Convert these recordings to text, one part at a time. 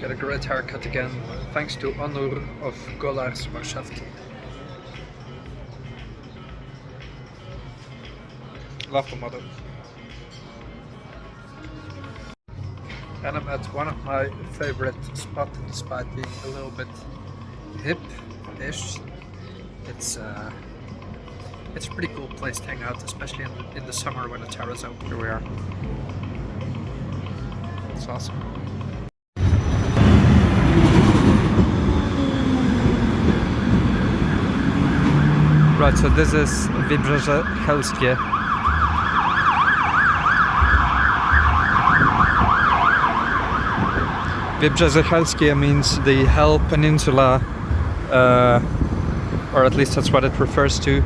Got a great haircut again, thanks to Onur of Golar's Warszawie. Love the model. And I'm at one of my favorite spots, despite being a little bit hip-ish. It's a pretty cool place to hang out, especially in the summer when the terrace is open. Here we are. It's awesome. Right, so this is Wybrzeże Helskie. Wybrzeże Helskie means the Hel Peninsula, or at least that's what it refers to.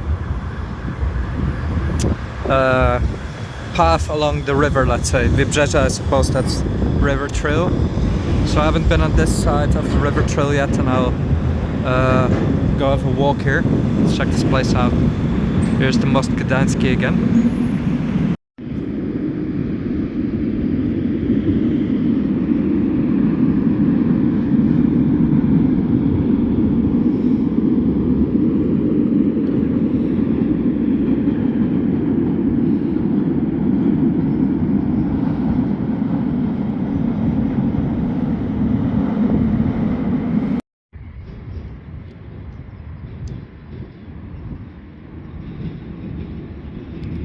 Path along the river, let's say. Wybrzeże, I suppose that's river trail. So I haven't been on this side of the river trail yet, and I'll go have a walk here. Let's check this place out. Here's the Most Gdański again.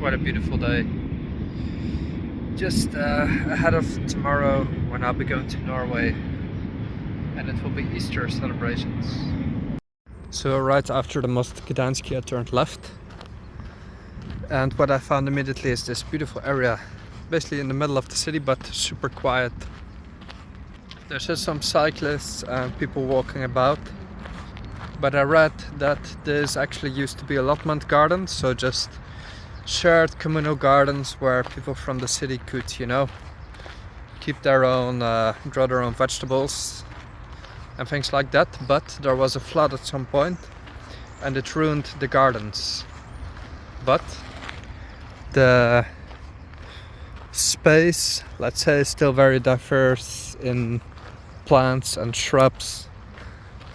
What a beautiful day. Just ahead of tomorrow, when I'll be going to Norway, and it will be Easter celebrations. So right after the Most Gdański I turned left, and what I found immediately is this beautiful area, basically in the middle of the city but super quiet. There's just some cyclists and people walking about, but I read that this actually used to be allotment gardens, so just shared communal gardens where people from the city could, you know, keep their own, grow their own vegetables and things like that. But there was a flood at some point and it ruined the gardens. But the space, let's say, is still very diverse in plants and shrubs,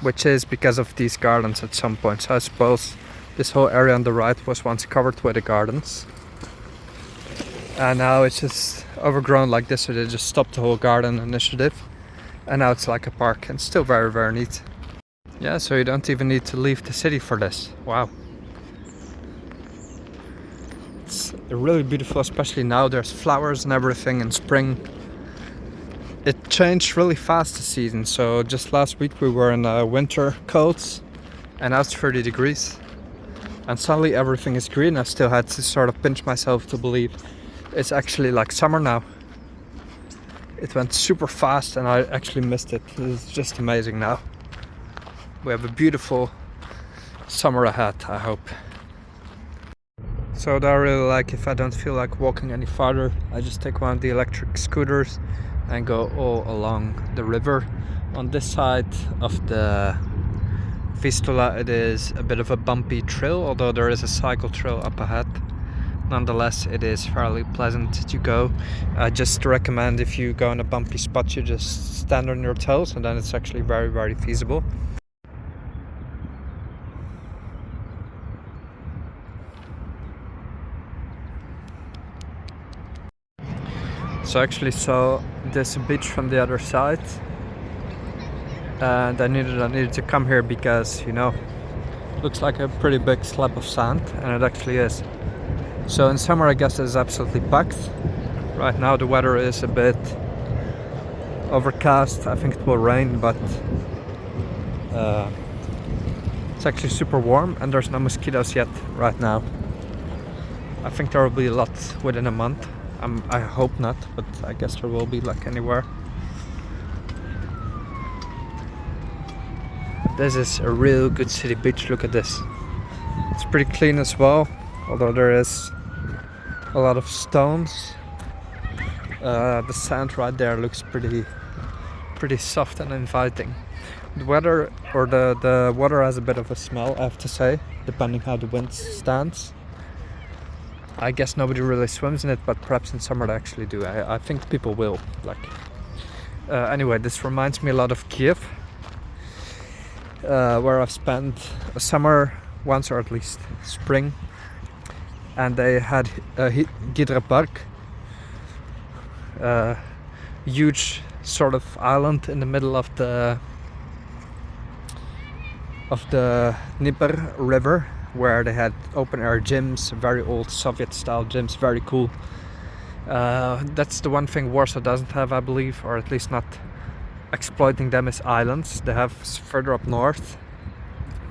which is because of these gardens at some point. So I suppose this whole area on the right was once covered with the gardens, and now it's just overgrown like this, so they just stopped the whole garden initiative, and now it's like a park, and still very, very neat. Yeah, so you don't even need to leave the city for this. Wow. It's really beautiful, especially now there's flowers and everything in spring. It changed really fast this season, so just last week we were in winter coats, and now it's 30 degrees. And suddenly everything is green. I still had to sort of pinch myself to believe it's actually like summer now. It went super fast and I actually missed it. It's just amazing now. We have a beautiful summer ahead, I hope. So what I really like, if I don't feel like walking any farther, I just take one of the electric scooters and go all along the river. On this side of the Vistula, it is a bit of a bumpy trail, although there is a cycle trail up ahead. Nonetheless, it is fairly pleasant to go. I just recommend, if you go in a bumpy spot, you just stand on your toes, and then it's actually very, very feasible. So I actually saw this beach from the other side, and I needed to come here because, you know, it looks like a pretty big slab of sand, and it actually is. So in summer I guess it's absolutely packed. Right now the weather is a bit overcast. I think it will rain, but it's actually super warm and there's no mosquitoes yet right now. I think there will be a lot within a month. I hope not, but I guess there will be, like anywhere. This is a real good city beach. Look at this. It's pretty clean as well, although there is a lot of stones. The sand right there looks pretty soft and inviting. The weather, or the water, has a bit of a smell, I have to say, depending how the wind stands. I guess nobody really swims in it, but perhaps in summer they actually do. I think people will. Like, Anyway, this reminds me a lot of Kiev, where I've spent a summer once, or at least spring, and they had a Park, huge sort of island in the middle of the Dnieper River, where they had open air gyms, very old Soviet style gyms, very cool. That's the one thing Warsaw doesn't have, I believe, or at least not exploiting them as islands. They have further up north,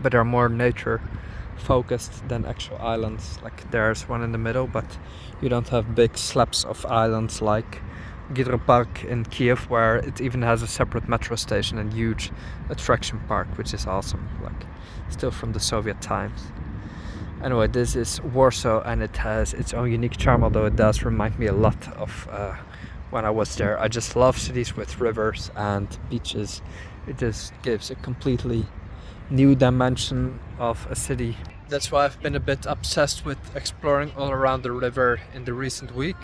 but they're more nature focused than actual islands. Like there's one in the middle, but you don't have big slabs of islands like Park in Kiev, where it even has a separate metro station and huge attraction park, which is awesome, like still from the Soviet times. Anyway, this is Warsaw, and it has its own unique charm, although it does remind me a lot of when I was there. I just love cities with rivers and beaches. It just gives a completely new dimension of a city. That's why I've been a bit obsessed with exploring all around the river in the recent week,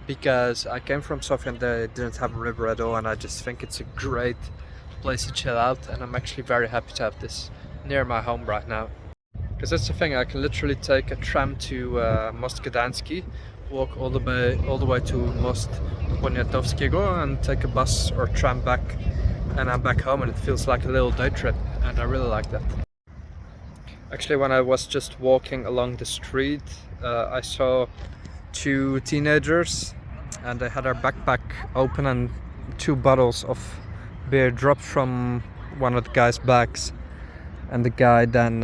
because I came from Sofia and they didn't have a river at all, and I just think it's a great place to chill out, and I'm actually very happy to have this near my home right now. Because that's the thing, I can literally take a tram to Most Gdański, walk all the way to Most Poniatowskiego, and take a bus or tram back, and I'm back home, and it feels like a little day trip, and I really like that. Actually, when I was just walking along the street, I saw two teenagers, and they had their backpack open, and 2 bottles of beer dropped from one of the guy's bags, and the guy then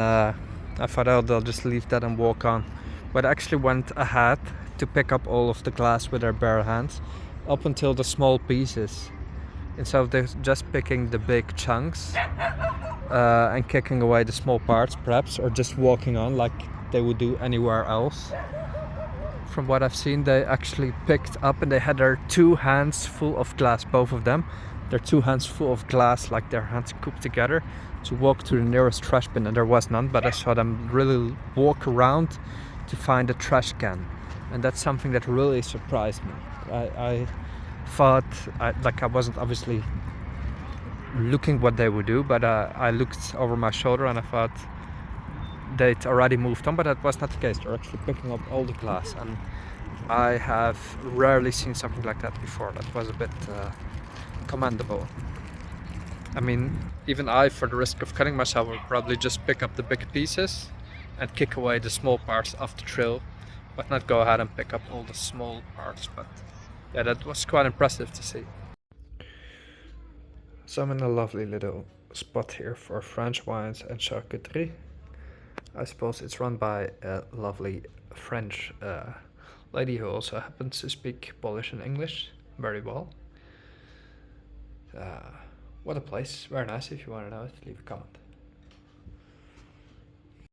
I thought, oh, they'll just leave that and walk on, but I actually went ahead to pick up all of the glass with their bare hands, up until the small pieces, instead of just picking the big chunks and kicking away the small parts perhaps, or just walking on like they would do anywhere else. From what I've seen, they actually picked up, and they had their 2 hands full of glass, both of them, their 2 hands full of glass, like their hands cooped together, to walk to the nearest trash bin, and there was none, but I saw them really walk around to find a trash can, and that's something that really surprised me. I thought, I wasn't obviously looking what they would do, but I looked over my shoulder and I thought they'd already moved on, but that was not the case. They're actually picking up all the glass, and I have rarely seen something like that before. That was a bit commendable. I mean, even I, for the risk of cutting myself, would probably just pick up the big pieces and kick away the small parts of the trail, but not go ahead and pick up all the small parts. But yeah, that was quite impressive to see. So I'm in a lovely little spot here for French wines and charcuterie. I suppose it's run by a lovely French lady who also happens to speak Polish and English very well. What a place, very nice. If you want to know it, leave a comment.